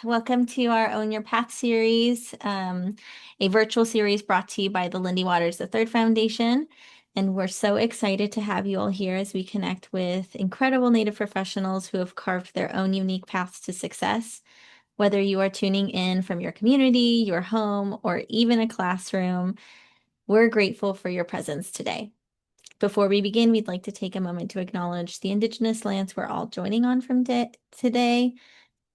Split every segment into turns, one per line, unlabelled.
Welcome to our Own Your Path series, a virtual series brought to you by the Lindy Waters III Foundation. And we're so excited to have you all here as we connect with incredible Native professionals who have carved their own unique paths to success. Whether you are tuning in from your community, your home, or even a classroom, we're grateful for your presence today. Before we begin, we'd like to take a moment to acknowledge the Indigenous lands we're all joining on from today.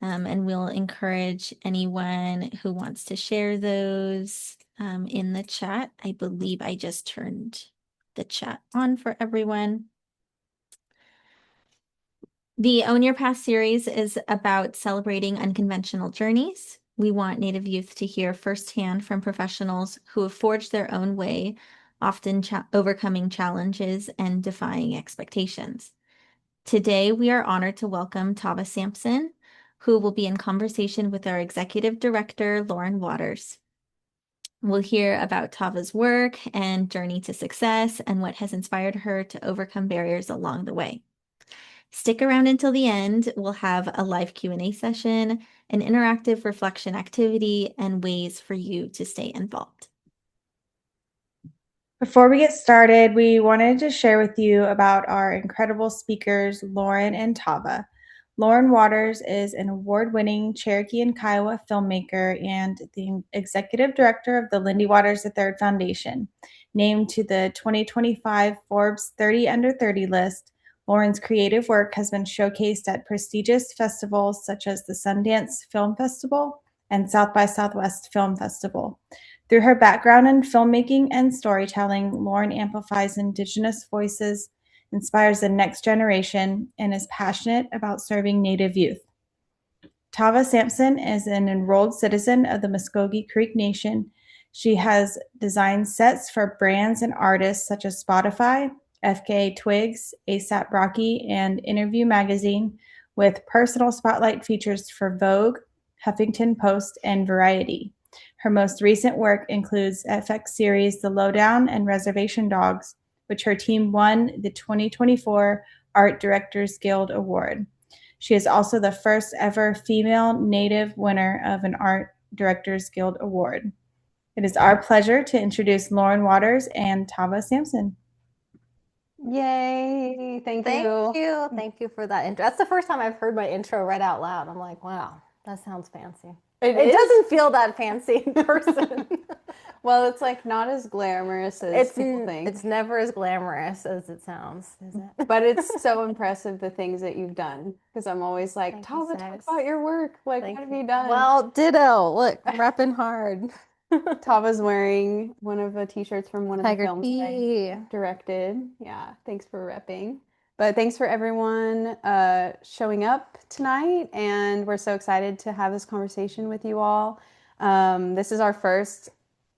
And we'll encourage anyone who wants to share those in the chat. I believe I just turned the chat on for everyone. The Own Your Path series is about celebrating unconventional journeys. We want Native youth to hear firsthand from professionals who have forged their own way, often overcoming challenges and defying expectations. Today, we are honored to welcome Tafv Sampson, who will be in conversation with our Executive Director, Lauren Waters. We'll hear about Tavv's work and journey to success and what has inspired her to overcome barriers along the way. Stick around until the end. We'll have a live Q&A session, an interactive reflection activity, and ways for you to stay involved.
Before we get started, we wanted to share with you about our incredible speakers, Lauren and Tafv. Lauren Waters is an award-winning Cherokee and Kiowa filmmaker and the executive director of the Lindy Waters III Foundation. Named to the 2025 Forbes 30 Under 30 list, Lauren's creative work has been showcased at prestigious festivals such as the Sundance Film Festival and South by Southwest Film Festival. Through her background in filmmaking and storytelling, Lauren amplifies Indigenous voices, inspires the next generation, and is passionate about serving Native youth. Tafv Sampson is an enrolled citizen of the Mvskoke Creek Nation. She has designed sets for brands and artists such as Spotify, FKA Twigs, A$AP Rocky, and Interview Magazine, with personal spotlight features for Vogue, Huffington Post, and Variety. Her most recent work includes FX series The Lowdown and Reservation dogs, which her team won the 2024 Art Directors Guild Award. She is also the first ever female Native winner of an Art Directors Guild Award. It is our pleasure to introduce Lauren Waters and Tafv Sampson.
Yay! Thank you. Thank you for that intro. That's the first time I've heard my intro read out loud. I'm like, wow, that sounds fancy. It doesn't feel that fancy in person.
Well, it's like not as glamorous as people think.
It's never as glamorous as it sounds, is it?
But it's so impressive the things that you've done. Because I'm always like, Tafv, talk about your work. Like, what have you done?
Well, ditto. Look, I'm repping hard.
Tava's wearing one of the t-shirts from one of the films
I
directed. Yeah, thanks for repping. But thanks for everyone showing up tonight. And we're so excited to have this conversation with you all. This is our first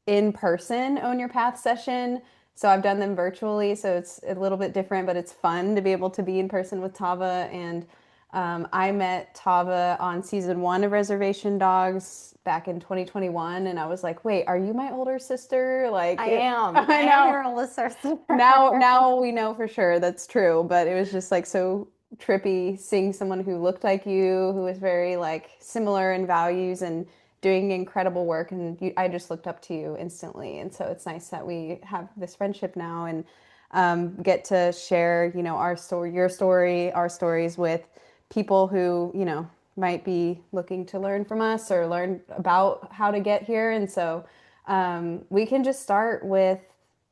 in-person Own Your Path session. So I've done them virtually, so it's a little bit different, but it's fun to be able to be in person with Tafv. And I met Tafv on season 1 of Reservation Dogs back in 2021, and I was like, wait, are you my older sister? Like,
I am.
I know.
I am your older sister.
Now we know for sure that's true, but it was just like so trippy seeing someone who looked like you, who was very like similar in values and doing incredible work, and I just looked up to you instantly. And so it's nice that we have this friendship now and get to share, you know, our story, your story, our stories with people who, you know, might be looking to learn from us or learn about how to get here. And so we can just start with,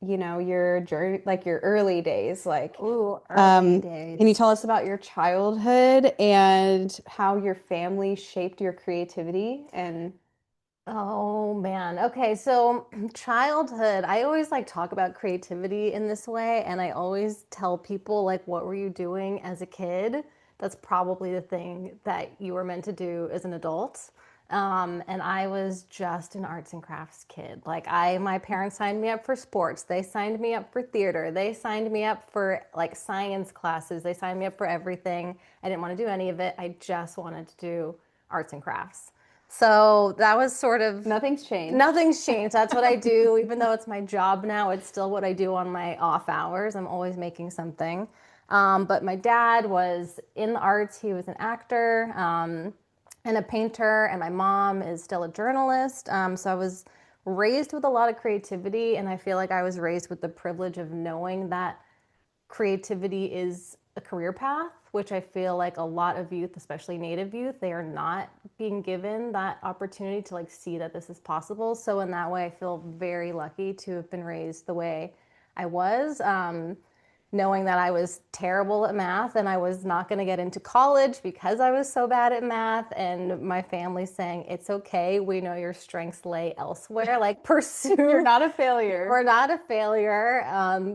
you know, your journey, like your early days. Like,
early days.
Can you tell us about your childhood and how your family shaped your creativity? And
oh man. Okay, so childhood, I always like talk about creativity in this way, and I always tell people like, what were you doing as a kid? That's probably the thing that you were meant to do as an adult. And I was just an arts and crafts kid. Like my parents signed me up for sports. They signed me up for theater. They signed me up for like science classes. They signed me up for everything. I didn't want to do any of it. I just wanted to do arts and crafts. So that was sort of...
Nothing's changed.
Nothing's changed. That's what I do. Even though it's my job now, it's still what I do on my off hours. I'm always making something. But my dad was in the arts. He was an actor and a painter, and my mom is still a journalist. So I was raised with a lot of creativity, and I feel like I was raised with the privilege of knowing that creativity is a career path, which I feel like a lot of youth, especially Native youth, they are not being given that opportunity to like see that this is possible. So in that way, I feel very lucky to have been raised the way I was. Knowing that I was terrible at math and I was not going to get into college because I was so bad at math, and my family saying, it's okay, we know your strengths lay elsewhere, like pursue.
You're not a failure.
We're not a failure.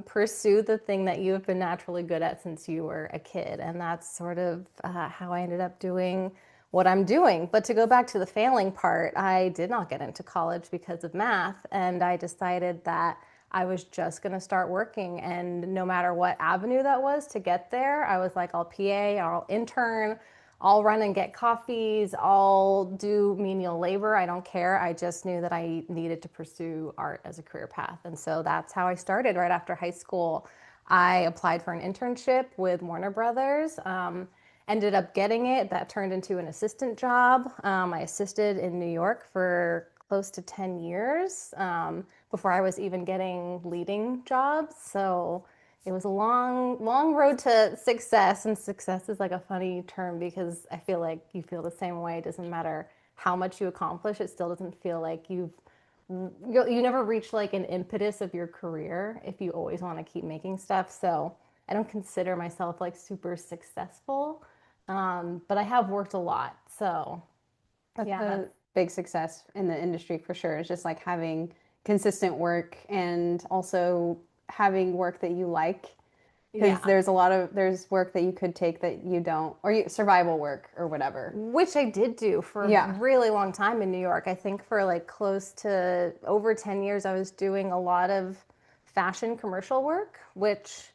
Pursue the thing that you have been naturally good at since you were a kid. And that's sort of how I ended up doing what I'm doing. But to go back to the failing part, I did not get into college because of math. And I decided that I was just going to start working. And no matter what avenue that was to get there, I was like, I'll PA, I'll intern, I'll run and get coffees, I'll do menial labor. I don't care. I just knew that I needed to pursue art as a career path. And so that's how I started right after high school. I applied for an internship with Warner Brothers. Ended up getting it. That turned into an assistant job. I assisted in New York for close to 10 years before I was even getting leading jobs. So it was a long, long road to success. And success is like a funny term because I feel like you feel the same way. It doesn't matter how much you accomplish. It still doesn't feel like you never reach like an impetus of your career if you always want to keep making stuff. So I don't consider myself like super successful, but I have worked a lot. So
That's
yeah,
a big success in the industry for sure. It's just like having consistent work and also having work that you like. Because
yeah.
there's work that you could take that you don't, or survival work or whatever.
Which I did do for a really long time in New York. I think for like close to over 10 years, I was doing a lot of fashion commercial work, which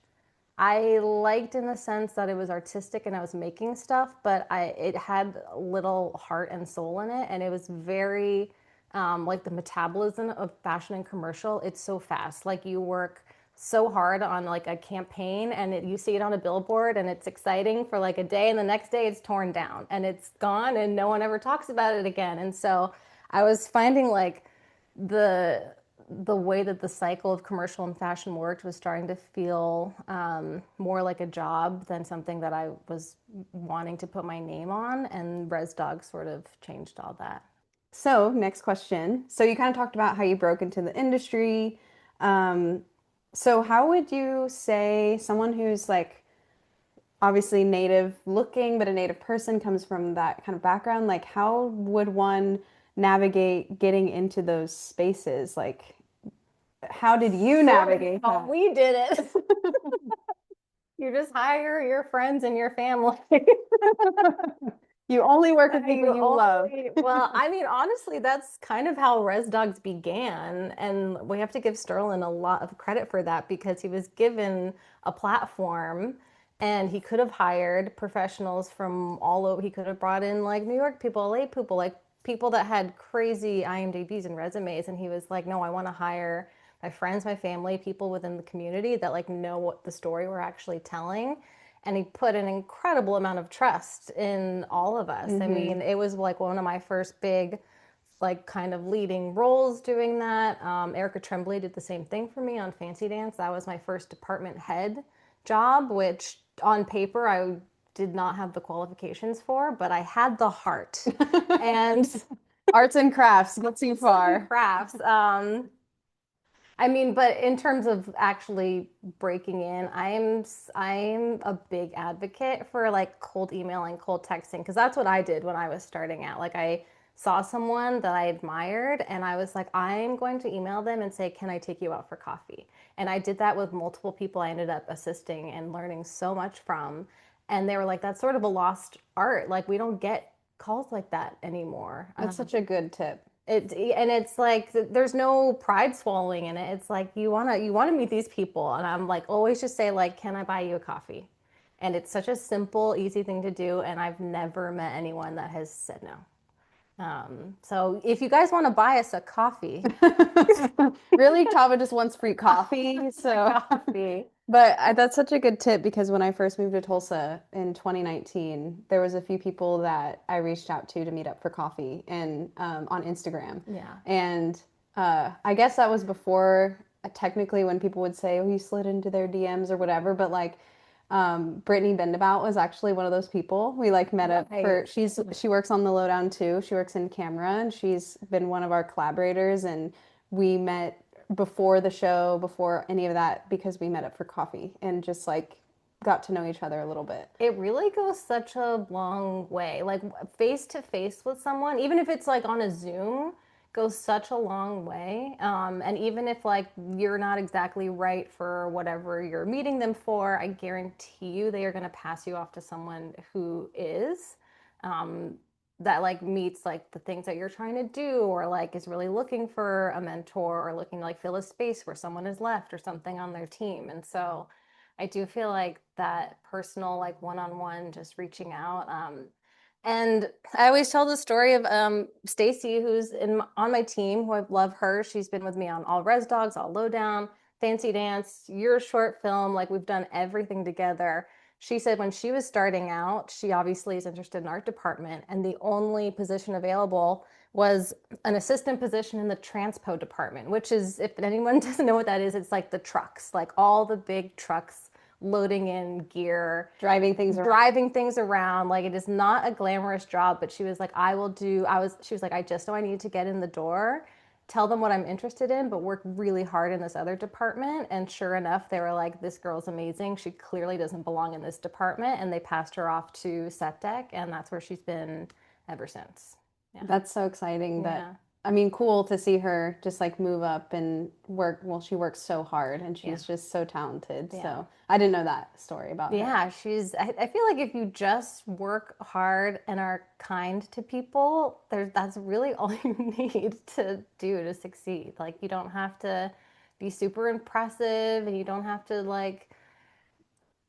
I liked in the sense that it was artistic and I was making stuff, but it had little heart and soul in it, and it was very like the metabolism of fashion and commercial. It's so fast. Like you work so hard on like a campaign, and you see it on a billboard, and it's exciting for like a day, and the next day it's torn down and it's gone, and no one ever talks about it again. And so I was finding like the way that the cycle of commercial and fashion worked was starting to feel more like a job than something that I was wanting to put my name on. And Res Dog sort of changed all that.
So, next question. So, you kind of talked about how you broke into the industry. So, how would you say someone who's like obviously native looking, but a native person comes from that kind of background, like how would one navigate getting into those spaces? Like, how did you navigate that?
We did it. You just hire your friends and your family.
You only work with people you love.
Well, I mean, honestly, that's kind of how Res Dogs began. And we have to give Sterling a lot of credit for that because he was given a platform and he could have hired professionals from all over. He could have brought in like New York people, LA people, like people that had crazy IMDb's and resumes. And he was like, no, I want to hire my friends, my family, people within the community that like know what the story we're actually telling. And he put an incredible amount of trust in all of us. I mean, it was like one of my first big, like kind of leading roles doing that. Erica Tremblay did the same thing for me on Fancy Dance. That was my first department head job, which on paper I did not have the qualifications for, but I had the heart. And
arts and crafts, not too far.
Crafts. I mean, but in terms of actually breaking in, I'm a big advocate for like cold emailing, cold texting, because that's what I did when I was starting out. Like I saw someone that I admired and I was like, I'm going to email them and say, can I take you out for coffee? And I did that with multiple people I ended up assisting and learning so much from. And they were like, that's sort of a lost art. Like we don't get calls like that anymore.
That's such a good tip.
It's like there's no pride swallowing in it. It's like you wanna meet these people, and I'm like always just say like, can I buy you a coffee? And it's such a simple, easy thing to do, and I've never met anyone that has said no. So if you guys want to buy us a coffee,
really, Tava just wants free coffee. So
coffee.
But that's such a good tip because when I first moved to Tulsa in 2019, there was a few people that I reached out to meet up for coffee and on Instagram.
Yeah.
And I guess that was before technically when people would say, "Oh, you slid into their DMs or whatever." But like Brittany Bendabout was actually one of those people. We like met up for she works on the Lowdown too. She works in camera and she's been one of our collaborators and we met before the show, before any of that, because we met up for coffee and just like got to know each other a little bit.
It really goes such a long way. Like face to face with someone, even if it's like on a Zoom, goes such a long way. And even if like you're not exactly right for whatever you're meeting them for, I guarantee you they are going to pass you off to someone who is. That like meets like the things that you're trying to do or like is really looking for a mentor or looking to like fill a space where someone is left or something on their team. And so I do feel like that personal like one-on-one just reaching out. And I always tell the story of Stacy, who's on my team, who I love her. She's been with me on all Res Dogs, all Lowdown, Fancy Dance, your short film. Like we've done everything together. She said when she was starting out, she obviously is interested in art department, and the only position available was an assistant position in the transpo department, which is, if anyone doesn't know what that is, it's like the trucks, like all the big trucks loading in gear,
driving things
around. Like it is not a glamorous job, but she was like, she was like, I just know I need to get in the door, tell them what I'm interested in, but work really hard in this other department. And sure enough, they were like, this girl's amazing. She clearly doesn't belong in this department. And they passed her off to set deck. And that's where she's been ever since.
Yeah. That's so exciting that,
Yeah.
I mean, cool to see her just like move up and work. Well, she works so hard and she's just so talented.
Yeah.
So I didn't know that story about her.
Yeah, I feel like if you just work hard and are kind to people, that's really all you need to do to succeed. Like you don't have to be super impressive and you don't have to like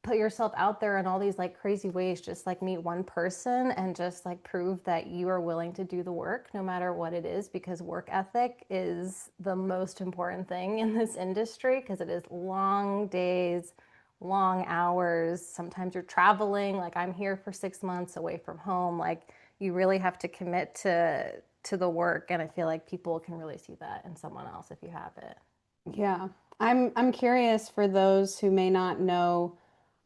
put yourself out there in all these like crazy ways. Just like meet one person and just like prove that you are willing to do the work no matter what it is, because work ethic is the most important thing in this industry because it is long days, long hours. Sometimes you're traveling, like I'm here for 6 months away from home. Like you really have to commit to the work, and I feel like people can really see that in someone else if you have it.
Yeah. I'm curious for those who may not know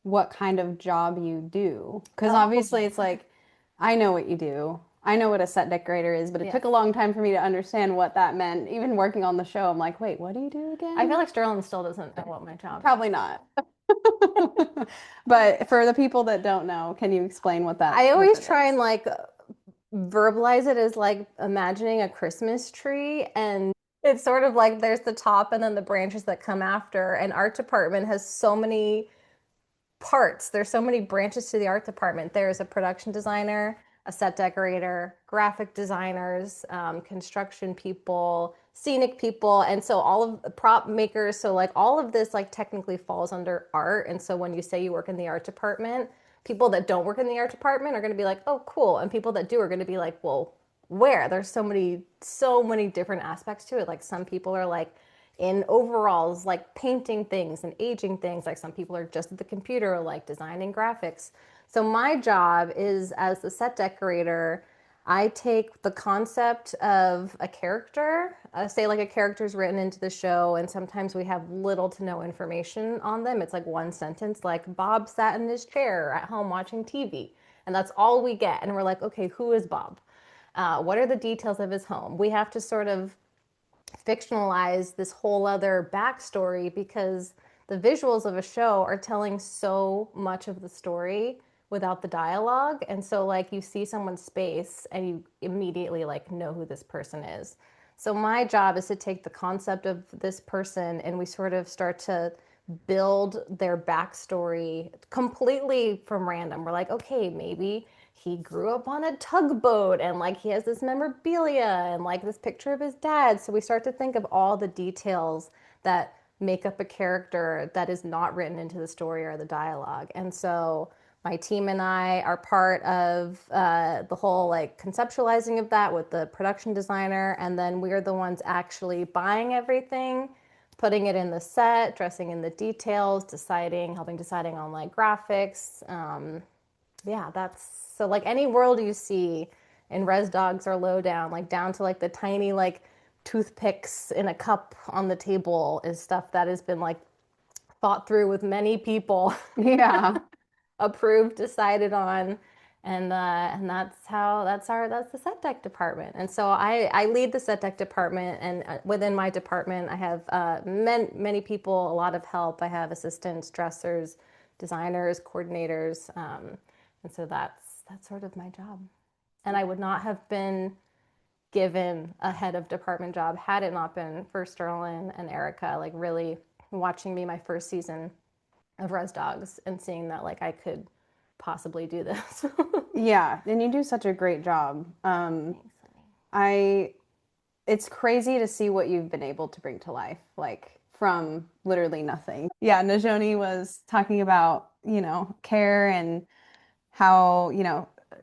what kind of job you do. Because obviously it's like, I know what you do. I know what a set decorator is, but it took a long time for me to understand what that meant. Even working on the show, I'm like, wait, what do you do again?
I feel like Sterling still doesn't know what my job is.
Probably not. But for the people that don't know, can you explain what that is?
I always try and like verbalize it as like imagining a Christmas tree, and it's sort of like there's the top and then the branches that come after. And art department has so many parts. There's so many branches to the art department. There's a production designer, a set decorator, graphic designers, construction people, scenic people, and so all of the prop makers. So like all of this like technically falls under art. And so when you say you work in the art department, people that don't work in the art department are going to be like, oh, cool. And people that do are going to be like, well, where? There's so many different aspects to it. Like some people are like in overalls, like painting things and aging things. Like some people are just at the computer, like designing graphics. So my job is, as the set decorator, I take the concept of a character, say like a character's written into the show, and sometimes we have little to no information on them. It's like one sentence, like Bob sat in his chair at home watching TV. And that's all we get. And we're like, okay, who is Bob? What are the details of his home? We have to sort of fictionalize this whole other backstory because the visuals of a show are telling so much of the story without the dialogue. And so like you see someone's space and you immediately like know who this person is. So my job is to take the concept of this person and we sort of start to build their backstory completely from random. We're like, okay, maybe he grew up on a tugboat and like he has this memorabilia and like this picture of his dad. So we start to think of all the details that make up a character that is not written into the story or the dialogue. And so my team and I are part of the whole like conceptualizing of that with the production designer. And then we're the ones actually buying everything, putting it in the set, dressing in the details, helping deciding on like graphics. Yeah, that's so like any world you see in Res Dogs or Lowdown, like down to like the tiny like toothpicks in a cup on the table is stuff that has been like thought through with many people,
Yeah.
approved, decided on, and that's the set deck department. And so I lead the set deck department, and within my department I have many people, a lot of help. I have assistants, dressers, designers, coordinators, and so that's sort of my job. And I would not have been given a head of department job had it not been for Sterling and Erica, like really watching me my first season of Res Dogs and seeing that like I could possibly do this.
Yeah, and you do such a great job. I it's crazy to see what you've been able to bring to life, like from literally nothing. Yeah, Najoni was talking about, care and how,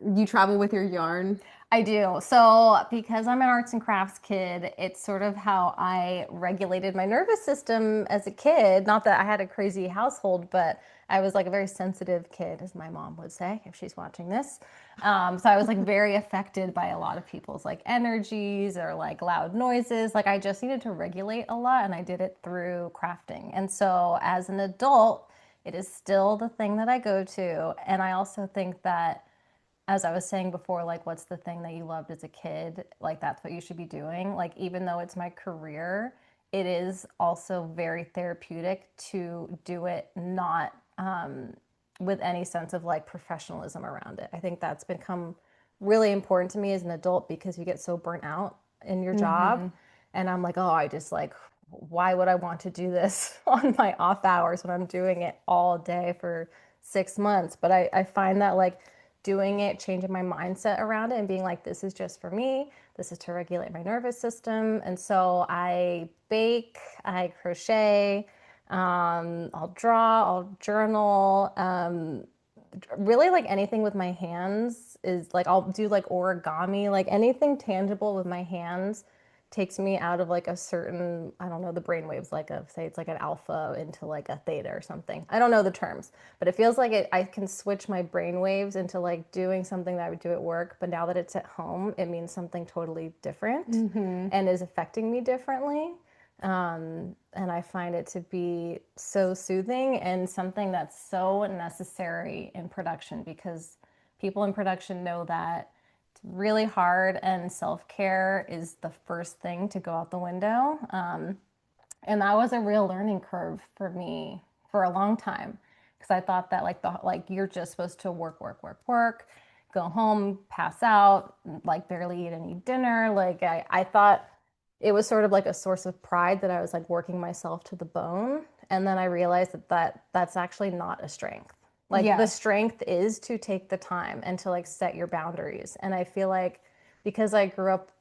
you travel with your yarn.
I do. So, because I'm an arts and crafts kid, it's sort of how I regulated my nervous system as a kid. Not that I had a crazy household, but I was like a very sensitive kid, as my mom would say, if she's watching this. So I was like very affected by a lot of people's like energies or like loud noises. Like I just needed to regulate a lot, and I did it through crafting. And so as an adult, it is still the thing that I go to. And I also think that, as I was saying before, like, what's the thing that you loved as a kid? Like, that's what you should be doing. Like, even though it's my career, it is also very therapeutic to do it not with any sense of like professionalism around it. I think that's become really important to me as an adult because you get so burnt out in your job. And I'm like, oh, I just like, why would I want to do this on my off hours when I'm doing it all day for 6 months? But I find that like, doing it, changing my mindset around it and being like, this is just for me. This is to regulate my nervous system. And so I bake, I crochet, I'll draw, I'll journal. Really like anything with my hands is like, I'll do like origami, like anything tangible with my hands takes me out of like a certain, I don't know, the brain waves, like of say it's like an alpha into like a theta or something. I don't know the terms, but it feels like I can switch my brain waves into like doing something that I would do at work. But now that it's at home, it means something totally different and is affecting me differently. And I find it to be so soothing and something that's so necessary in production because people in production know that really hard and self-care is the first thing to go out the window. And that was a real learning curve for me for a long time because I thought that like you're just supposed to work, go home, pass out, like barely eat any dinner. Like I thought it was sort of like a source of pride that I was like working myself to the bone. And then I realized that's actually not a strength. Like the strength is to take the time and to like set your boundaries. And I feel like because I grew up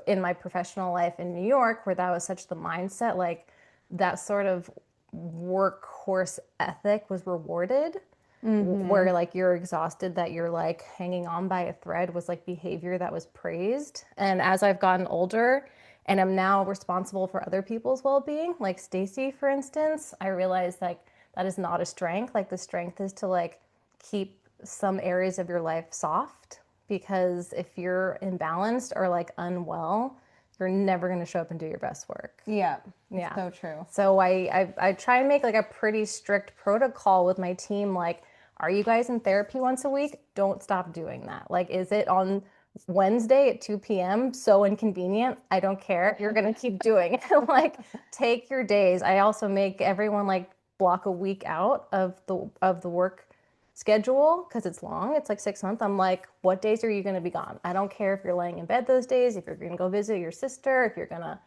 in my professional life in New York, where that was such the mindset, like that sort of workhorse ethic was rewarded, where like you're exhausted, that you're like hanging on by a thread was like behavior that was praised. And as I've gotten older and I'm now responsible for other people's well-being, like Stacy, for instance, I realized like that is not a strength. Like the strength is to like keep some areas of your life soft because if you're imbalanced or like unwell, you're never going to show up and do your best work.
Yeah.
Yeah.
So true.
So I try and make like a pretty strict protocol with my team. Like, are you guys in therapy once a week? Don't stop doing that. Like, is it on Wednesday at 2 p.m.? So inconvenient. I don't care. You're going to keep doing it. Like, take your days. I also make everyone like block a week out of the work schedule because it's long. It's like 6 months. I'm like, what days are you going to be gone? I don't care if you're laying in bed those days, if you're going to go visit your sister, if you're going to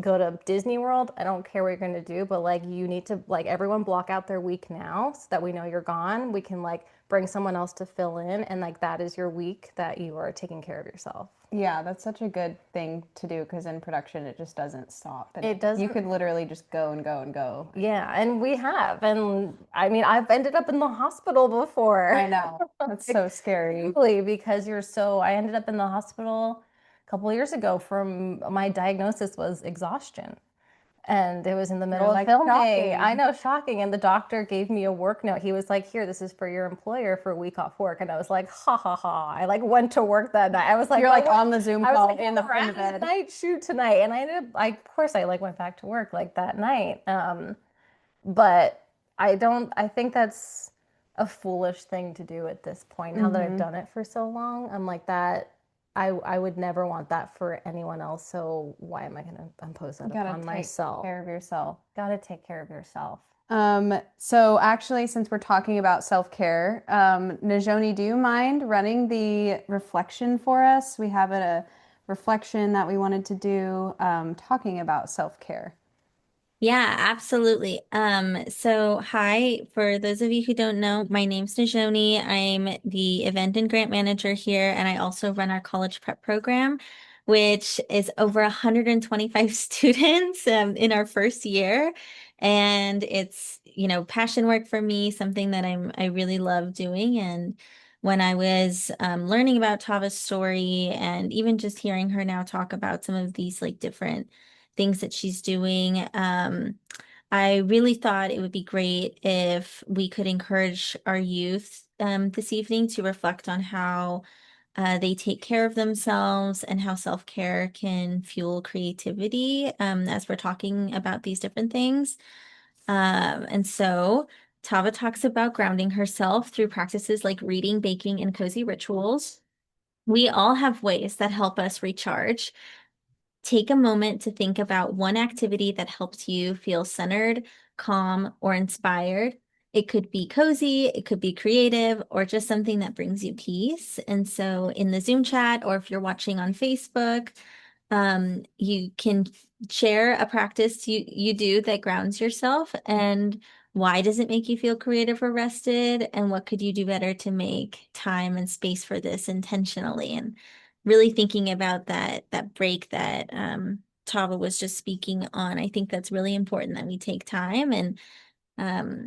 go to Disney World. I don't care what you're going to do, but like you need to like everyone block out their week now so that we know you're gone. We can like bring someone else to fill in and like that is your week that you are taking care of yourself.
Yeah, that's such a good thing to do because in production it just doesn't stop.
It doesn't.
You could literally just go and go and go.
Yeah, and we have. And I mean, I've ended up in the hospital before.
I know. That's so scary.
Because I ended up in the hospital a couple of years ago from my diagnosis was exhaustion. And it was in the middle
You're
of
like,
filming.
shocking.
I know, shocking. And the doctor gave me a work note. He was like, here, this is for your employer for a week off work. And I was like, ha ha ha. I like went to work that night. I was like,
You're
oh,
like on the Zoom
I was
call
like,
in the
we're at
bed.
night shoot tonight. And I ended up, of course, I like went back to work like that night. But I think that's a foolish thing to do at this point. Now that I've done it for so long, I'm like that. I would never want that for anyone else. So why am I going to impose that
Gotta
upon
take
myself?
care of yourself.
Got to take care of yourself.
So actually, since we're talking about self-care, Najoni, do you mind running the reflection for us? We have a reflection that we wanted to do, talking about self-care.
Yeah, absolutely. So hi, for those of you who don't know, my name's Najoni. I'm the event and grant manager here, and I also run our college prep program, which is over 125 students in our first year. And it's, passion work for me, something that I really love doing. And when I was learning about Tava's story and even just hearing her now talk about some of these like different things that she's doing. I really thought it would be great if we could encourage our youth this evening to reflect on how they take care of themselves and how self-care can fuel creativity as we're talking about these different things. And so Tava talks about grounding herself through practices like reading, baking, and cozy rituals. We all have ways that help us recharge. Take a moment to think about one activity that helps you feel centered, calm, or inspired. It could be cozy, it could be creative, or just something that brings you peace. And so in the Zoom chat, or if you're watching on Facebook, you can share a practice you do that grounds yourself, and why does it make you feel creative or rested, and what could you do better to make time and space for this intentionally. And really thinking about that break that Tava was just speaking on. I think that's really important that we take time, and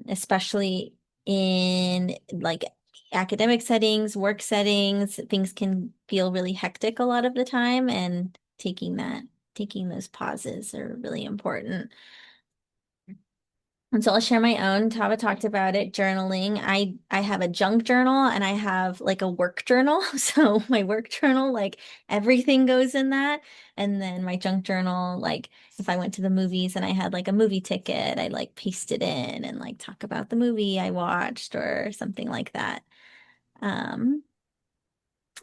especially in like academic settings, work settings, things can feel really hectic a lot of the time, and taking those pauses are really important. And so I'll share my own. Tava talked about it, journaling. I have a junk journal and I have like a work journal. So my work journal, like everything goes in that. And then my junk journal, like if I went to the movies and I had like a movie ticket, I like paste it in and like talk about the movie I watched or something like that. Um,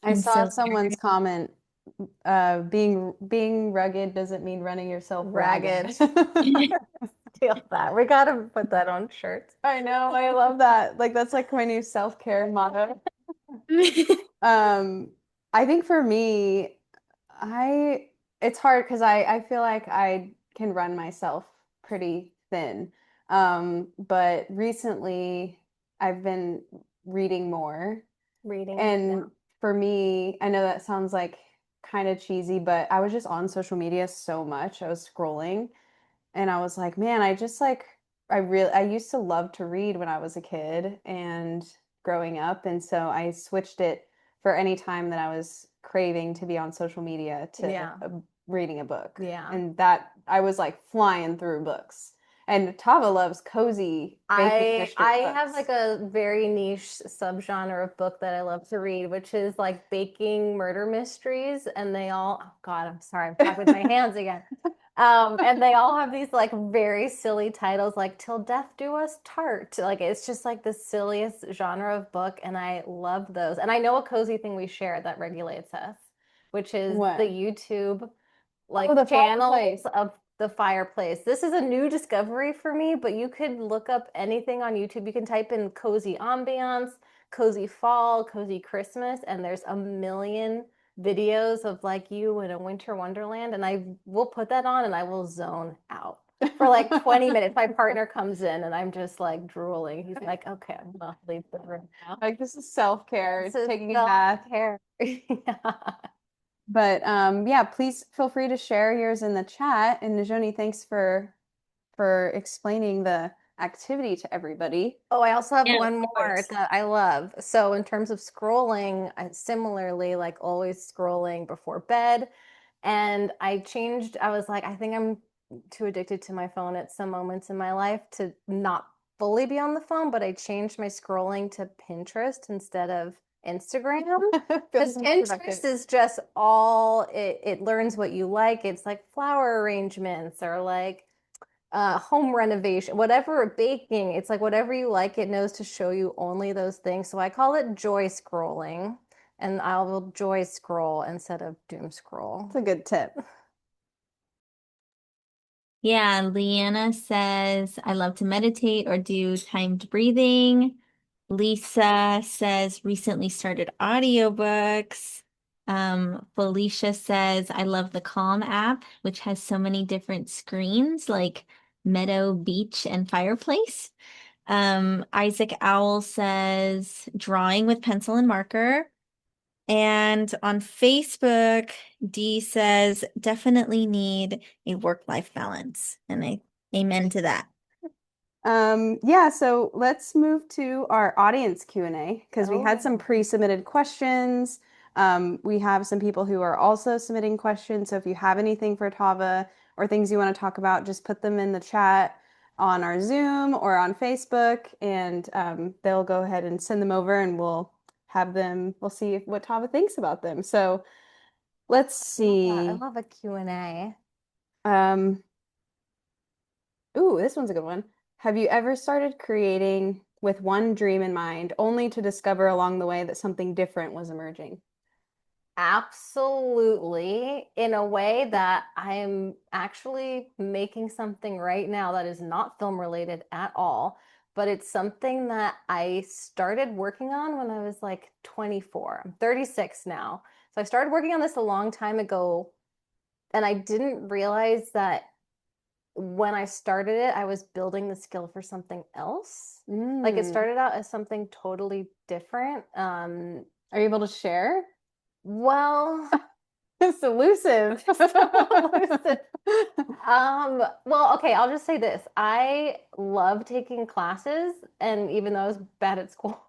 I
and
saw
so
someone's comment, being rugged doesn't mean running yourself ragged.
Ragged. Steal that. We gotta put that on shirts.
I know, I love that. Like that's like my new self-care motto. Um, I think for me, I it's hard because I feel like I can run myself pretty thin. But recently I've been reading more.
Reading.
And for me, I know that sounds like kind of cheesy, but I was just on social media so much. I was scrolling and I was like, man, I just like I used to love to read when I was a kid and growing up, and so I switched it for any time that I was craving to be on social media to
Yeah.
reading a book.
Yeah.
And that I was like flying through books. And Tava loves cozy baking mystery
I
books.
have like a very niche subgenre of book that I love to read, which is like baking murder mysteries, and they all, oh God, I'm sorry, I'm talking with my hands again. And they all have these like very silly titles, like "Till Death Do Us Tart." Like it's just like the silliest genre of book, and I love those. And I know a cozy thing we share that regulates us, which is
What?
the YouTube like
Oh, the
channels
fireplace.
of the fireplace. This is a new discovery for me, but you could look up anything on YouTube. You can type in cozy ambiance, cozy fall, cozy Christmas, and there's a million videos of like you in a winter wonderland. And I will put that on and I will zone out for like 20 minutes. My partner comes in and I'm just like drooling. He's like, okay, I'm gonna leave the room now.
Like this is self-care,
This is
taking a bath.
self-care. Yeah.
But yeah, please feel free to share yours in the chat. And Najoni, thanks for explaining the activity to everybody.
Oh, I also have
yeah,
one
of
more
course.
that I love. So in terms of scrolling, I similarly like always scrolling before bed. And I changed, I was like, I think I'm too addicted to my phone at some moments in my life to not fully be on the phone, but I changed my scrolling to Pinterest instead of Instagram. Because Pinterest is just all it learns what you like. It's like flower arrangements or like home renovation, whatever, baking. It's like whatever you like, it knows to show you only those things. So I call it joy scrolling, and I will joy scroll instead of doom scroll.
That's a good tip.
Yeah, Leanna says, I love to meditate or do timed breathing. Lisa says, recently started audiobooks. Felicia says, I love the Calm app, which has so many different screens like meadow, beach, and fireplace. Isaac Owl says, drawing with pencil and marker. And on Facebook, Dee says, definitely need a work-life balance. And I amen to that.
Yeah, so let's move to our audience Q&A because we had some pre-submitted questions. We have some people who are also submitting questions. So if you have anything for Tavv or things you want to talk about, just put them in the chat on our Zoom or on Facebook, and they'll go ahead and send them over, and we'll see what Tavv thinks about them. So let's see.
I love a Q&A.
Ooh, this one's a good one. Have you ever started creating with one dream in mind, only to discover along the way that something different was emerging?
Absolutely, in a way that I'm actually making something right now that is not film related at all, but it's something that I started working on when I was like 24. I'm 36 now. So I started working on this a long time ago, and I didn't realize that when I started it, I was building the skill for something else. Like it started out as something totally different.
Are you able to share?
Well,
It's elusive.
Well, okay, I'll just say this. I love taking classes, and even though I was bad at school,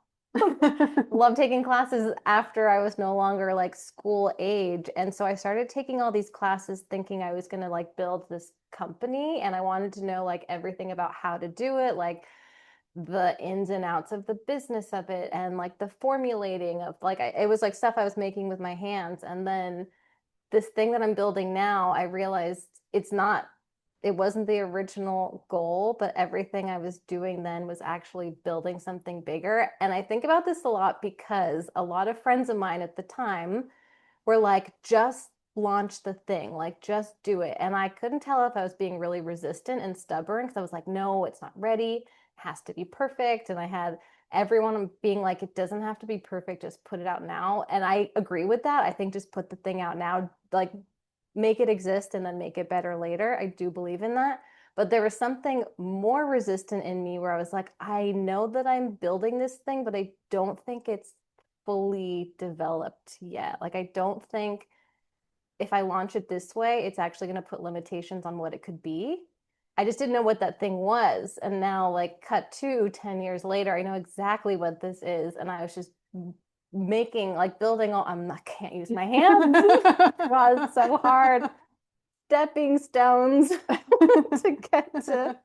love taking classes after I was no longer like school age. And so I started taking all these classes thinking I was going to like build this company, and I wanted to know like everything about how to do it, like the ins and outs of the business of it, and like the formulating of like it was like stuff I was making with my hands. And then this thing that I'm building now, I realized it wasn't the original goal, but everything I was doing then was actually building something bigger. And I think about this a lot because a lot of friends of mine at the time were like, just launch the thing, like just do it. And I couldn't tell if I was being really resistant and stubborn because I was like, no, it's not ready. It has to be perfect. And I had everyone being like, it doesn't have to be perfect, just put it out now. And I agree with that. I think just put the thing out now, like make it exist and then make it better later. I do believe in that. But there was something more resistant in me where I was like, I know that I'm building this thing, but I don't think it's fully developed yet. Like, I don't think if I launch it this way, it's actually going to put limitations on what it could be. I just didn't know what that thing was. And now, like, cut to 10 years later, I know exactly what this is. And I was just making, like, building all, can't use my hands. God, it's so hard. Stepping stones to get to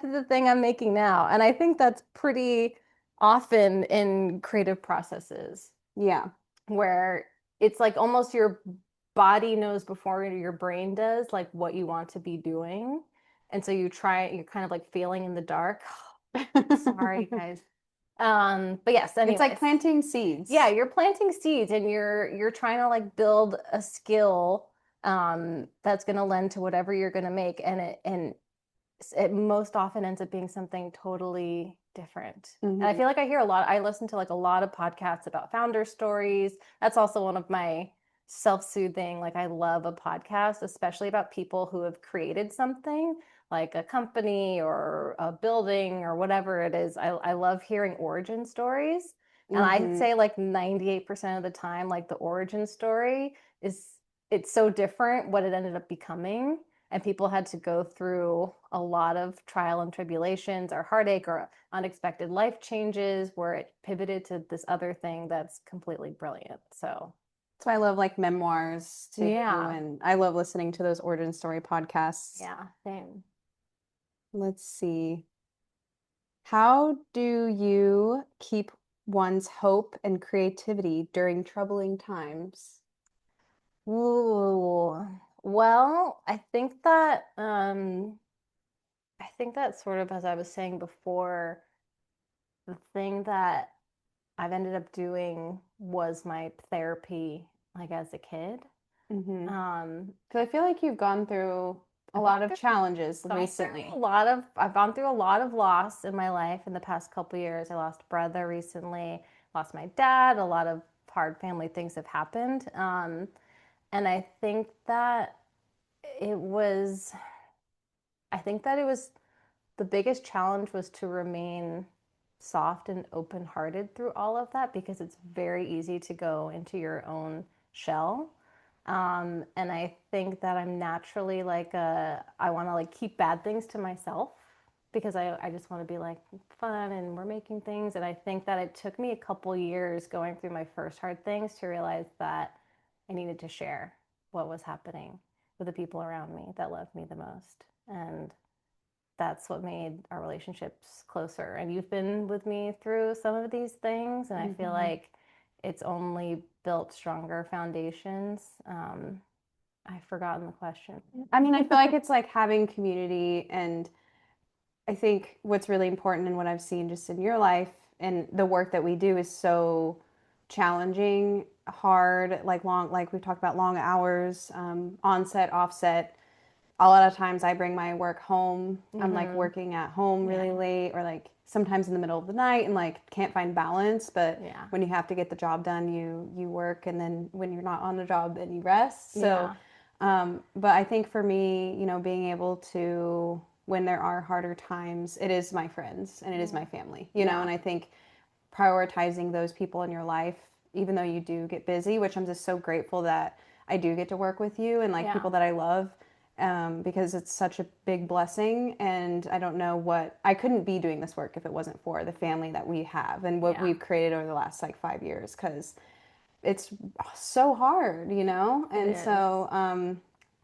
the thing I'm making now. And I think that's pretty often in creative processes.
Yeah.
Where it's like almost your body knows before your brain does, like what you want to be doing. And so you're kind of like feeling in the dark. Sorry, guys. But yes, anyways.
It's like planting seeds.
Yeah, you're planting seeds and you're trying to like build a skill that's going to lend to whatever you're going to make, and it most often ends up being something totally different. And I feel like I listen to like a lot of podcasts about founder stories. That's also one of my self-soothing, like I love a podcast, especially about people who have created something like a company or a building or whatever it is. I love hearing origin stories. And I'd say like 98% of the time, like the origin story it's so different what it ended up becoming. And people had to go through a lot of trial and tribulations or heartache or unexpected life changes where it pivoted to this other thing that's completely brilliant. So
That's why I love like memoirs too.
Yeah.
And I love listening to those origin story podcasts.
Yeah, same.
Let's see. How do you keep one's hope and creativity during troubling times?
Ooh. Well, I think that sort of, as I was saying before, the thing that I've ended up doing was my therapy, like as a kid.
Mm-hmm.
Um,
So I feel like you've gone through a lot of challenges recently.
I've gone through a lot of loss in my life in the past couple years. I lost a brother recently, lost my dad, a lot of hard family things have happened. And it was, I think that it was the biggest challenge was to remain soft and open hearted through all of that because it's very easy to go into your own shell. And I think that I'm naturally I want to like keep bad things to myself because I just want to be like fun and we're making things. And I think that it took me a couple years going through my first hard things to realize that I needed to share what was happening with the people around me that loved me the most. And that's what made our relationships closer. And you've been with me through some of these things, and I feel like it's only built stronger foundations. I've forgotten the question.
I mean, I feel like it's like having community, and I think what's really important and what I've seen just in your life and the work that we do is so challenging, hard, like long, like we've talked about long hours, onset, offset. A lot of times I bring my work home. I'm like working at home really late or like sometimes in the middle of the night and like can't find balance. But when you have to get the job done, you work, and then when you're not on the job, then you rest. So, but I think for me, you know, being able to when there are harder times, it is my friends and it is my family, you know, and I think prioritizing those people in your life, even though you do get busy, which I'm just so grateful that I do get to work with you and like people that I love, because it's such a big blessing. And I don't know I couldn't be doing this work if it wasn't for the family that we have and what we've created over the last like 5 years, because it's so hard, you know? And so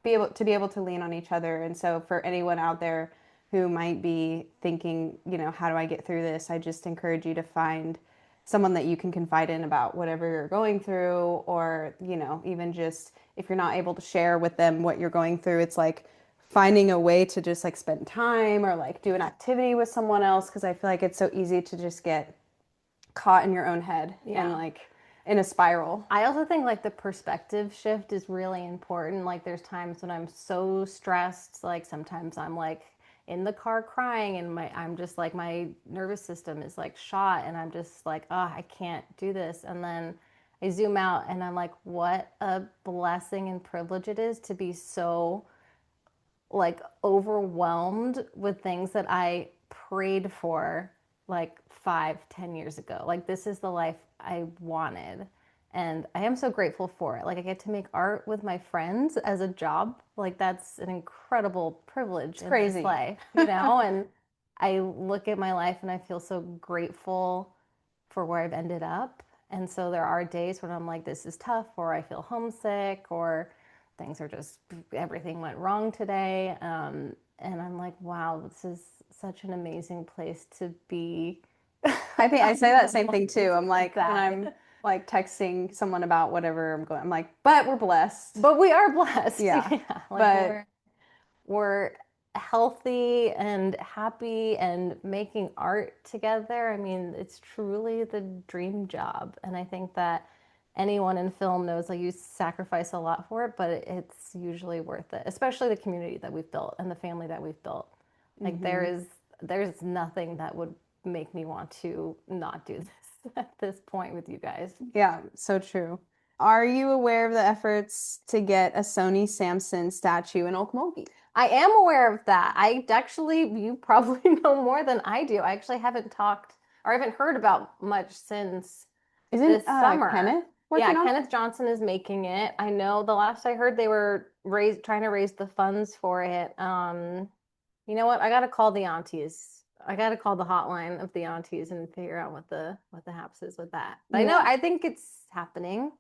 be able to lean on each other. And so for anyone out there who might be thinking, you know, how do I get through this? I just encourage you to find someone that you can confide in about whatever you're going through, or, you know, even just if you're not able to share with them what you're going through, it's like finding a way to just like spend time or like do an activity with someone else, because I feel like it's so easy to just get caught in your own head and like in a spiral.
I also think like the perspective shift is really important. Like there's times when I'm so stressed, like sometimes I'm like in the car crying and I'm just like my nervous system is like shot and I'm just like, oh, I can't do this. And then I zoom out and I'm like, what a blessing and privilege it is to be so like overwhelmed with things that I prayed for like 5, 10 years ago. Like this is the life I wanted. And I am so grateful for it. Like I get to make art with my friends as a job. Like that's an incredible privilege in this life, you know? And I look at my life and I feel so grateful for where I've ended up. And so there are days when I'm like, this is tough, or I feel homesick, or things are just, everything went wrong today. And I'm like, wow, this is such an amazing place to be.
I think I say that same thing too. I'm like, when I'm like texting someone about whatever I'm going, I'm like, but we're blessed.
But we are blessed.
Yeah.
Like
but
we're healthy and happy and making art together. I mean, it's truly the dream job. And I think that anyone in film knows like you sacrifice a lot for it, but it's usually worth it, especially the community that we've built and the family that we've built. Like there's nothing that would make me want to not do this at this point with you guys.
Yeah, so true. Are you aware of the efforts to get a Sony Sampson statue in Okmulgee?
I am aware of that. You probably know more than I do. I actually haven't talked or I haven't heard about much since this summer.
Kenneth?
Kenneth Johnson is making it. I know the last I heard they were trying to raise the funds for it. You know what? I gotta call the aunties. I gotta call the hotline of the aunties and figure out what the haps is with that. But I think it's happening.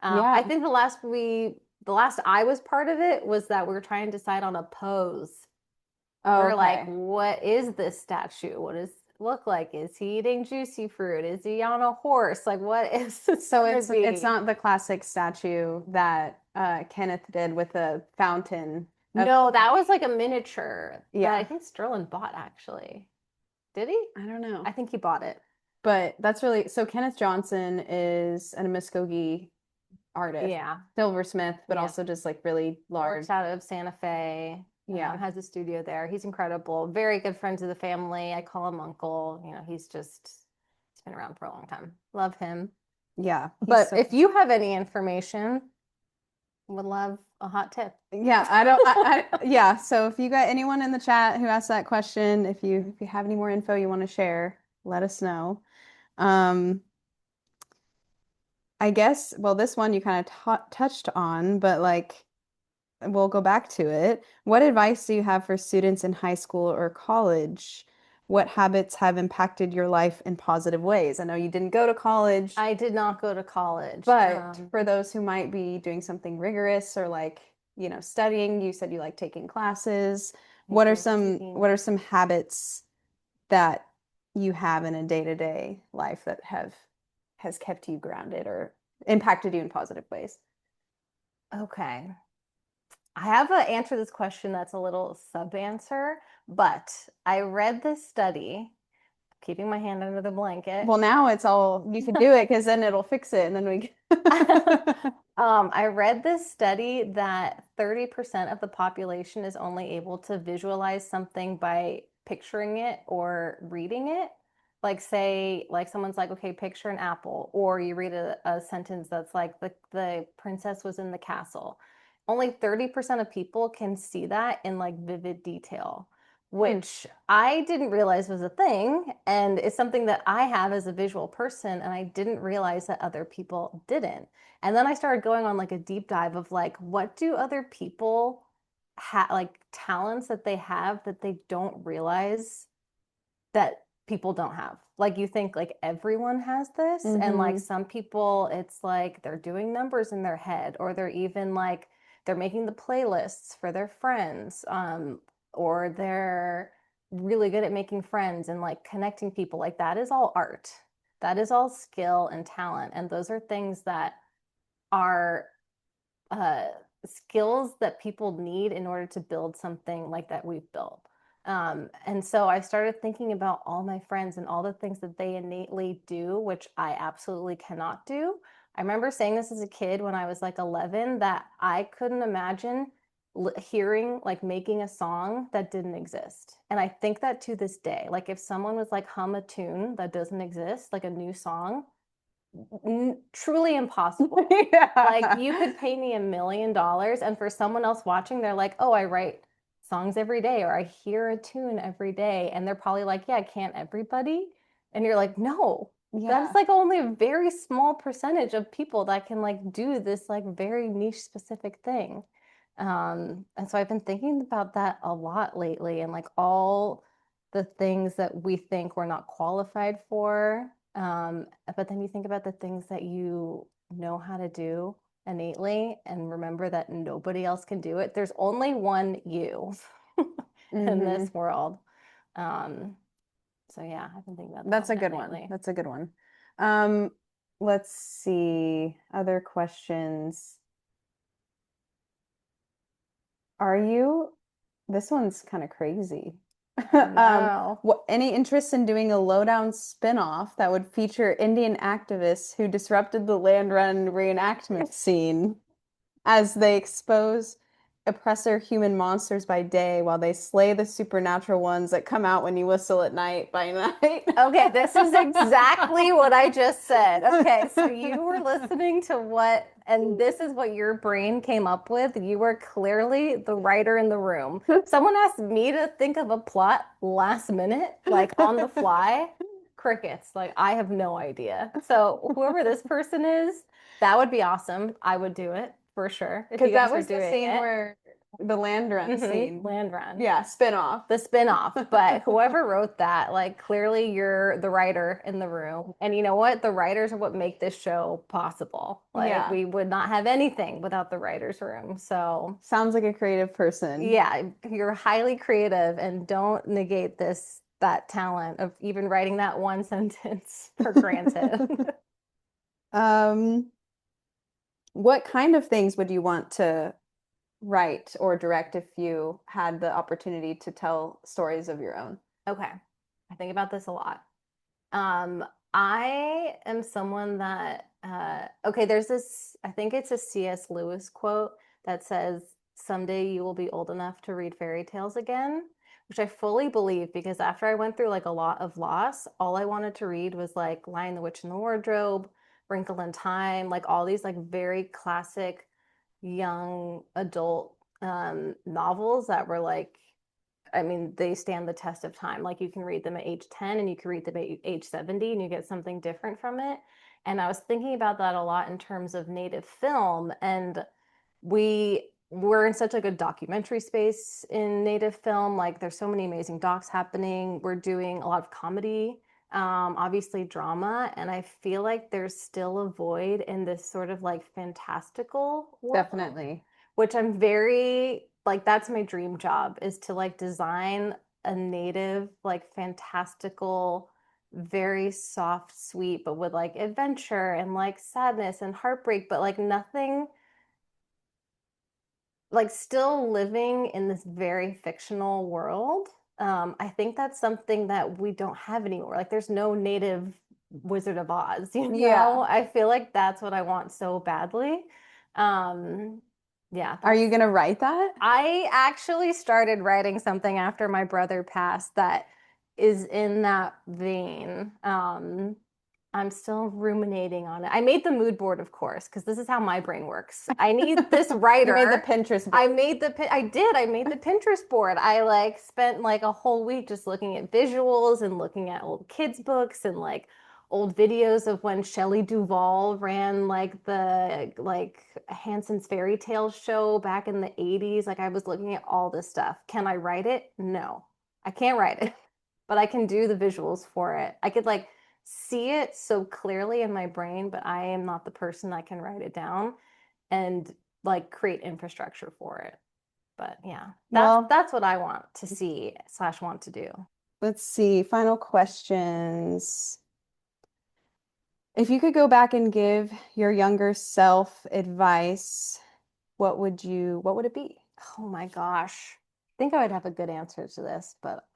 I
Yeah.
think the last I was part of it was that we were trying to decide on a pose.
Oh,
We're like,
okay.
what is this statue? What does it look like? Is he eating juicy fruit? Is he on a horse? Like, what is it
So
gonna
it's
be?
not the classic statue that Kenneth did with a fountain of,
No, that was like a miniature that I
yeah.
think Sterling bought actually. Did he?
I don't know.
I think he bought it.
But that's really, so Kenneth Johnson is an Mvskoke artist,
Yeah.
silversmith, but
Yeah.
also just like really large.
Works out of Santa Fe.
Yeah.
Has a studio there. He's incredible. Very good friends of the family. I call him uncle. He's been around for a long time. Love him.
Yeah.
But if you have any information, would love a hot tip.
Yeah, yeah. So if you got anyone in the chat who asked that question, if you have any more info you want to share, let us know. I guess, well, this one you kind of touched on, but like we'll go back to it. What advice do you have for students in high school or college? What habits have impacted your life in positive ways? I know you didn't go to college,
I did not go to college.
but for those who might be doing something rigorous or like, studying, you said you like taking classes. What are some habits that you have in a day-to-day life that has kept you grounded or impacted you in positive ways?
Okay. I have to answer this question that's a little sub-answer, but I read this study, keeping my hand under the blanket.
Well, now it's all you can do it because then it'll fix it and then we
I read this study that 30% of the population is only able to visualize something by picturing it or reading it. Like say, like someone's like, okay, picture an apple, or you read a sentence that's like the princess was in the castle. Only 30% of people can see that in like vivid detail, which I didn't realize was a thing. And it's something that I have as a visual person, and I didn't realize that other people didn't. And then I started going on like a deep dive of like, what do other people have, like talents that they have that they don't realize that people don't have. Like you think like everyone has this, and like some people it's like they're doing numbers in their head, or they're even like they're making the playlists for their friends, or they're really good at making friends and like connecting people. Like that is all art. That is all skill and talent, and those are things that are uh, skills that people need in order to build something like that we've built. And so I started thinking about all my friends and all the things that they innately do, which I absolutely cannot do. I remember saying this as a kid when I was like 11, that I couldn't imagine hearing like making a song that didn't exist. And I think that to this day, like if someone was like hum a tune that doesn't exist, like a new song, truly impossible.
Yeah.
Like you could pay me $1 million, and for someone else watching, they're like, oh, I write songs every day, or I hear a tune every day. And they're probably like, yeah, can't everybody? And you're like, no, that's like only a very small percentage of people that can like do this like very niche specific thing. And so I've been thinking about that a lot lately, and like all the things that we think we're not qualified for. But then you think about the things that you know how to do innately, and remember that nobody else can do it. There's only one you in this world. So yeah, I've been thinking about
That's a
that
good
lately.
one. That's a good one. Let's see. Other questions. This one's kind of crazy.
No.
Any interest in doing a Lowdown spinoff that would feature Indian activists who disrupted the land run reenactment scene as they expose oppressor human monsters by day while they slay the supernatural ones that come out when you whistle at night by night?
Okay, this is exactly what I just said. Okay, so you were listening to what, and this is what your brain came up with. You were clearly the writer in the room. Someone asked me to think of a plot last minute, like on the fly. Crickets. Like, I have no idea. So, whoever this person is, that would be awesome. I would do it for sure.
Because that was the scene The land run scene.
Land run.
Yeah, spin-off.
The spin-off. But whoever wrote that, like clearly you're the writer in the room. And you know what? The writers are what make this show possible. Like
Yeah.
we would not have anything without the writers' room. So
Sounds like a creative person.
yeah, you're highly creative and don't negate that talent of even writing that one sentence for granted.
What kind of things would you want to write or direct if you had the opportunity to tell stories of your own?
Okay. I think about this a lot. I am someone that, okay, there's this, I think it's a C.S. Lewis quote that says, someday you will be old enough to read fairy tales again, which I fully believe because after I went through like a lot of loss, all I wanted to read was like Lion, the Witch, and the Wardrobe, Wrinkle in Time, like all these like very classic young adult novels that were like, I mean, they stand the test of time. Like you can read them at age 10 and you can read them at age 70 and you get something different from it. And I was thinking about that a lot in terms of native film. And we're in such like a documentary space in native film. Like there's so many amazing docs happening. We're doing a lot of comedy, obviously drama. And I feel like there's still a void in this sort of like fantastical world.
Definitely.
Which I'm very like that's my dream job is to like design a native like fantastical very soft sweet but with like adventure and like sadness and heartbreak but like nothing like still living in this very fictional world. I think that's something that we don't have anymore. Like there's no native Wizard of Oz, you know?
Yeah.
I feel like that's what I want so badly. Yeah.
Are you gonna write that?
I actually started writing something after my brother passed that is in that vein. I'm still ruminating on it. I made the mood board, of course, because this is how my brain works. I need this writer.
You made the Pinterest board.
I made the Pinterest board. I like spent like a whole week just looking at visuals and looking at old kids' books and like old videos of when Shelley Duvall ran like the like Hanson's Fairy Tales show back in the 80s. Like I was looking at all this stuff. Can I write it? No, I can't write it, but I can do the visuals for it. I could like see it so clearly in my brain, but I am not the person that can write it down and like create infrastructure for it. But yeah, that's what I want to see / want to do.
Let's see. Final questions. If you could go back and give your younger self advice, what would it be?
Oh my gosh. I think I would have a good answer to this, but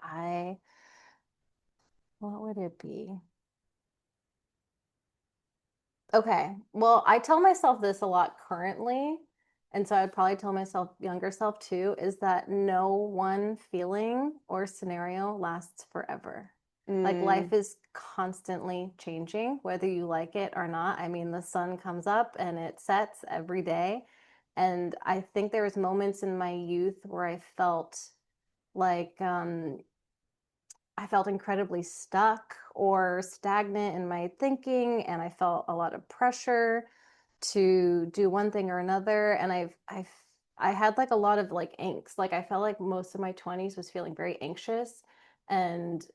what would it be? Okay. Well, I tell myself this a lot currently, and so I'd probably tell myself younger self too, is that no one feeling or scenario lasts forever. Like life is constantly changing, whether you like it or not. I mean, the sun comes up and it sets every day. And I think there was moments in my youth where I felt like I felt incredibly stuck or stagnant in my thinking, and I felt a lot of pressure to do one thing or another. And I had like a lot of like angst. Like I felt like most of my 20s was feeling very anxious and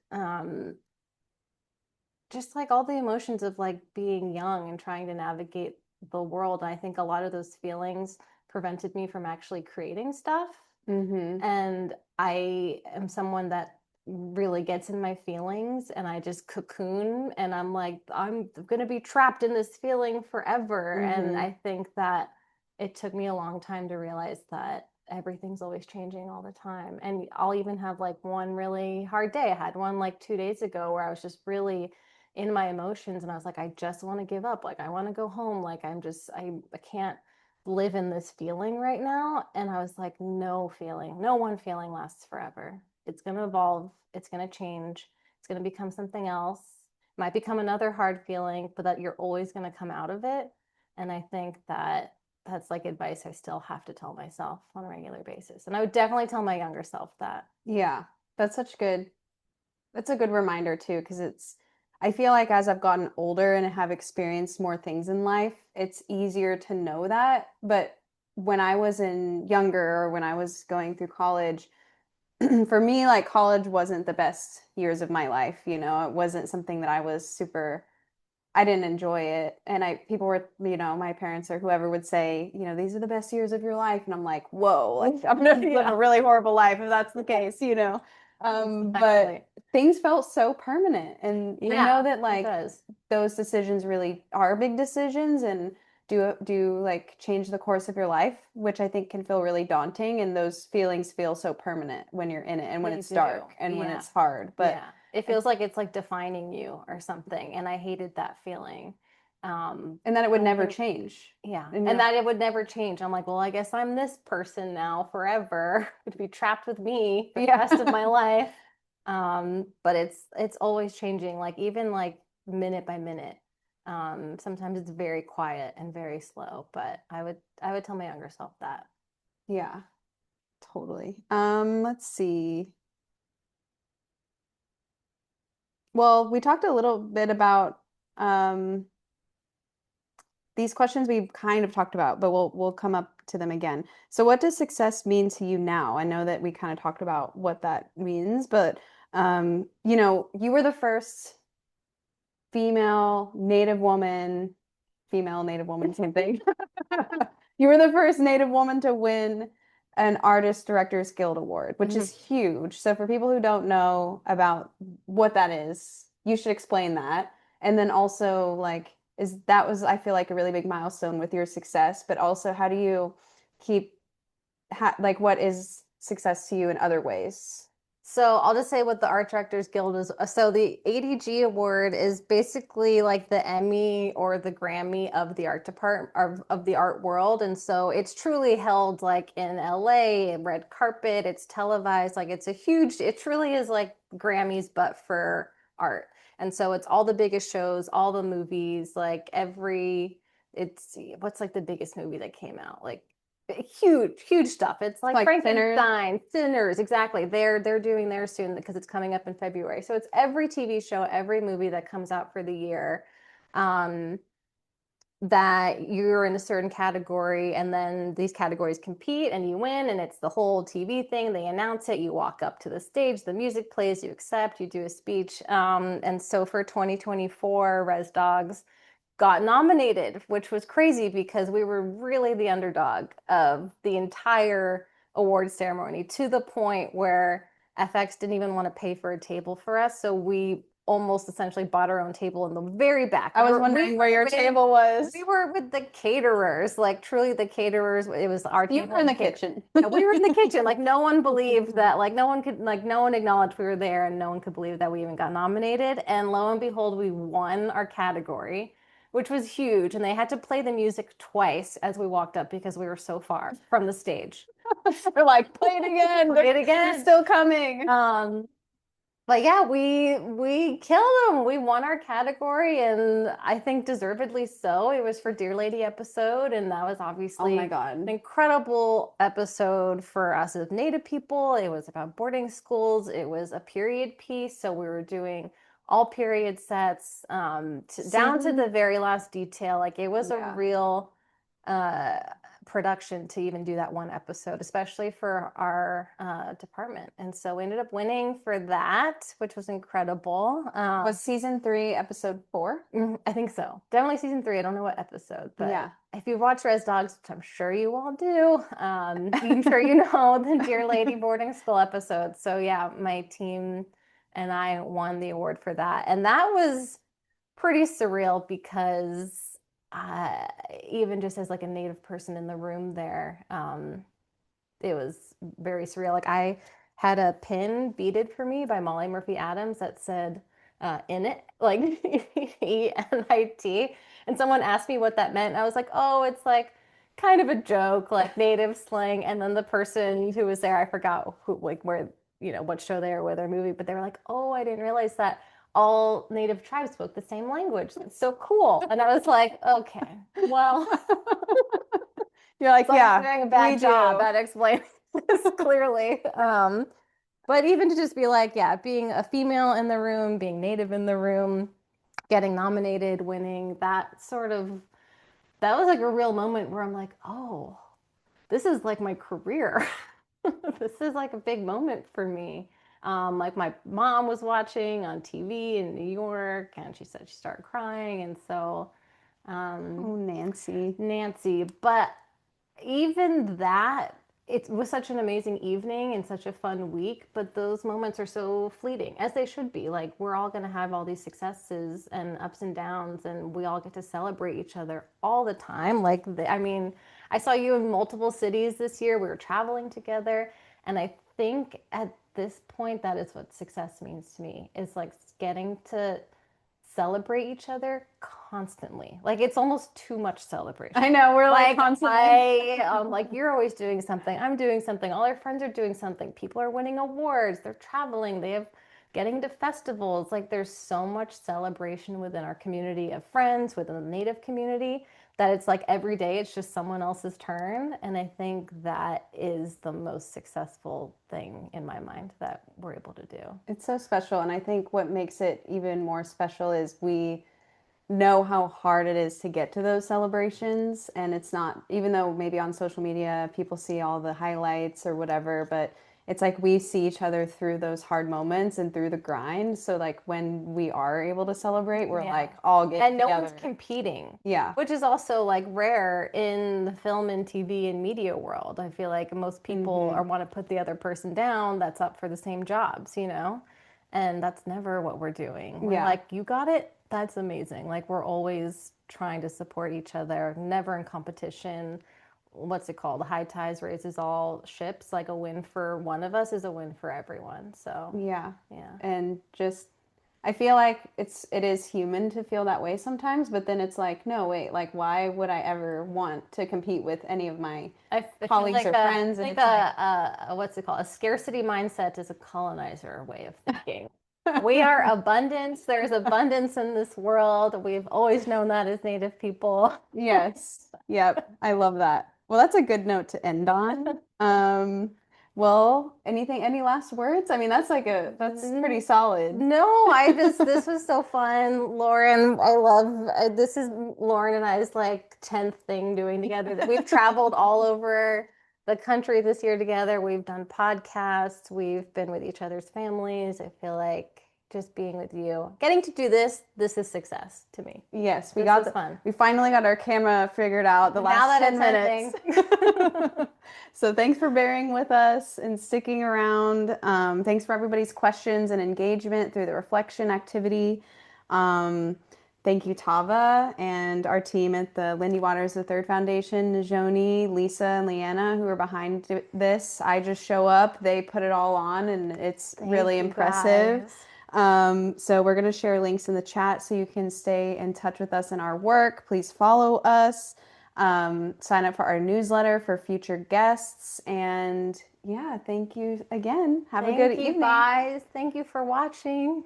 just like all the emotions of like being young and trying to navigate the world. And I think a lot of those feelings prevented me from actually creating stuff. And I am someone that really gets in my feelings and I just cocoon and I'm like, I'm going to be trapped in this feeling forever. And I think that it took me a long time to realize that everything's always changing all the time. And I'll even have like one really hard day. I had one like 2 days ago where I was just really in my emotions and I was like, I just want to give up. Like, I want to go home. Like, I can't live in this feeling right now. And I was like, no one feeling lasts forever. It's going to evolve. It's going to change. It's going to become something else. It might become another hard feeling, but that you're always going to come out of it. And I think that that's like advice I still have to tell myself on a regular basis. And I would definitely tell my younger self that.
Yeah, that's a good reminder too, because I feel like as I've gotten older and have experienced more things in life, it's easier to know that. But when I was younger or when I was going through college, for me, like college wasn't the best years of my life. It wasn't something that I didn't enjoy it. And people were, my parents or whoever would say, these are the best years of your life. And I'm like, whoa, like I'm gonna live a really horrible life if that's the case. But things felt so permanent. And I know that like those decisions really are big decisions and do like change the course of your life, which I think can feel really daunting. And those feelings feel so permanent when you're in it and when it's dark and when it's hard. But
it feels like it's like defining you or something. And I hated that feeling.
And that it would never change.
Yeah. And that it would never change. I'm like, well, I guess I'm this person now forever. It'd be trapped with me for the rest of my life. But it's always changing, like even like minute by minute. Sometimes it's very quiet and very slow, but I would tell my younger self that.
Yeah, totally. Let's see. Well, we talked a little bit about these questions we've kind of talked about, but we'll come up to them again. So what does success mean to you now? I know that we kind of talked about what that means, but you were the first female Native woman, same thing. You were the first Native woman to win an Artist Directors Guild Award, which is huge. So for people who don't know about what that is, you should explain that. And then also like I feel like a really big milestone with your success, but also how do you keep like what is success to you in other ways?
So I'll just say what the Art Directors Guild is. So the ADG Award is basically like the Emmy or the Grammy of the art department of the art world. And so it's truly held like in LA, red carpet, it's televised, like it truly is like Grammys, but for art. And so it's all the biggest shows, all the movies, like what's like the biggest movie that came out? Like huge stuff. It's like Frankenstein, Sinners, exactly. They're doing theirs soon because it's coming up in February. So it's every TV show, every movie that comes out for the year, that you're in a certain category, and then these categories compete and you win, and it's the whole TV thing. They announce it, you walk up to the stage, the music plays, you accept, you do a speech. And so for 2024, Res Dogs got nominated, which was crazy because we were really the underdog of the entire award ceremony, to the point where FX didn't even want to pay for a table for us. So we almost essentially bought our own table in the very back.
I was wondering where your table was.
We were with the caterers, like truly the caterers. It was our table.
You were in the kitchen.
We were in the kitchen. Like no one believed that, like no one acknowledged we were there, and no one could believe that we even got nominated. And lo and behold, we won our category, which was huge. And they had to play the music twice as we walked up because we were so far from the stage.
They're like, play it again.
Play it again.
They're still coming.
But yeah, we killed them. We won our category, and I think deservedly so. It was for Dear Lady episode, and that was obviously an incredible episode for us as Native people. It was about boarding schools. It was a period piece, so we were doing all period sets, down to the very last detail. Like it was a real production to even do that one episode, especially for our department. And so we ended up winning for that, which was incredible.
Was season 3, episode 4?
I think so. Definitely season 3. I don't know what episode, but if you've watched Res Dogs, which I'm sure you all do, I'm sure you know the Dear Lady boarding school episode. So yeah, my team and I won the award for that. And that was pretty surreal because even just as like a Native person in the room there, it was very surreal. Like I had a pin beaded for me by Molly Murphy Adams that said in it, like ENIT. And someone asked me what that meant. And I was like, oh, it's like kind of a joke, like Native slang. And then the person who was there, I forgot who, like where, what show they were with or movie, but they were like, oh, I didn't realize that all Native tribes spoke the same language. That's so cool. And I was like, okay, well,
you're like, so
I'm doing a bad job at explaining this clearly. But even to just be like, being a female in the room, being Native in the room, getting nominated, winning, that was like a real moment where I'm like, oh, this is like my career. This is like a big moment for me. Like my mom was watching on TV in New York, and she said she started crying, and so
Oh, Nancy.
Nancy. But even that, it was such an amazing evening and such a fun week, but those moments are so fleeting, as they should be. Like, we're all going to have all these successes and ups and downs, and we all get to celebrate each other all the time. Like, I mean, I saw you in multiple cities this year. We were traveling together, and I think at this point, that is what success means to me, is like getting to celebrate each other constantly. Like, it's almost too much celebration.
I know, we're like constantly.
Like, you're always doing something, I'm doing something, all our friends are doing something, people are winning awards, they're traveling, they have getting to festivals. Like, there's so much celebration within our community of friends, within the Native community, that it's like every day it's just someone else's turn. And I think that is the most successful thing in my mind that we're able to do.
It's so special. And I think what makes it even more special is we know how hard it is to get to those celebrations. And it's not, even though maybe on social media people see all the highlights or whatever, but it's like we see each other through those hard moments and through the grind. So like when we are able to celebrate, we're like all get
and no
together.
one's competing.
Yeah.
Which is also like rare in the film and TV and media world. I feel like most people are want to put the other person down that's up for the same jobs, you know? And that's never what we're doing. We're like, you got it? That's amazing. Like, we're always trying to support each other, never in competition. What's it called? High tides raises all ships. Like, a win for one of us is a win for everyone. So
Yeah.
yeah.
And just I feel like it is human to feel that way sometimes, but then it's like, no, wait, like why would I ever want to compete with any of my colleagues
like
or friends?
I
And
think what's it called? A scarcity mindset is a colonizer way of thinking. We are abundance. There's abundance in this world. We've always known that as Native people.
yes. Yep. I love that. Well, that's a good note to end on. Well, any last words? I mean, that's pretty solid.
No, this was so fun. Lauren, this is Lauren and I's like 10th thing doing together. That we've traveled all over the country this year together. We've done podcasts. We've been with each other's families. I feel like just being with you, getting to do this is success to me.
Yes,
we
finally got our camera figured out the last 10 minutes. So thanks for bearing with us and sticking around. Thanks for everybody's questions and engagement through the reflection activity. Thank you, Tava, and our team at the Lindy Waters the Third Foundation, Najoni, Lisa, and Leanna, who are behind this. I just show up, they put it all on, and it's really impressive. So we're going to share links in the chat so you can stay in touch with us in our work. Please follow us. Sign up for our newsletter for future guests. And yeah, thank you again. Have a good evening.
Guys. Thank you for watching.